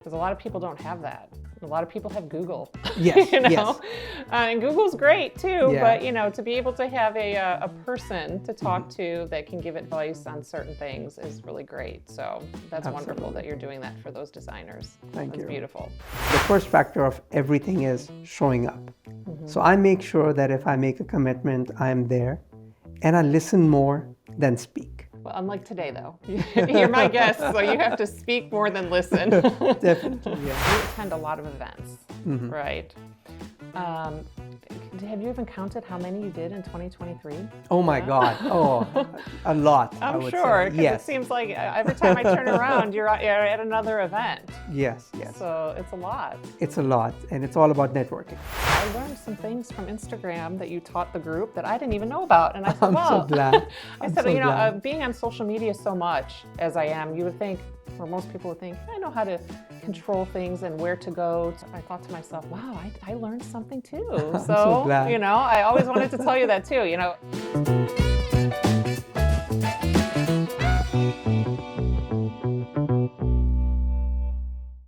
Because a lot of people don't have that. A lot of people have Google. Yes, you know? yes. And Google's great too, Yeah. but you know, to be able to have a person to talk to that can give advice on certain things is really great. So that's wonderful that you're doing that for those designers. Thank you. That's beautiful. The first factor of everything is showing up. So I make sure that if I make a commitment, I'm there, and I listen more than speak. Well, unlike today though, you're my guest, so you have to speak more than listen. Definitely, yeah. You attend a lot of events, right? Have you even counted how many you did in 2023? Oh my God, oh, a lot. I I'm would sure, say. because Yes, it seems like every time I turn around, you're at another event. yes, yes. So it's a lot. It's a lot, and it's all about networking. I learned some things from Instagram that you taught the group that I didn't even know about. And I said, I'm well, so glad. I I'm said, so you know, glad. being on social media so much as I am, you would think, or most people would think, I know how to control things and where to go. I thought to myself, wow, I learned something too. I'm so glad. You know, I always wanted to tell you that too, you know.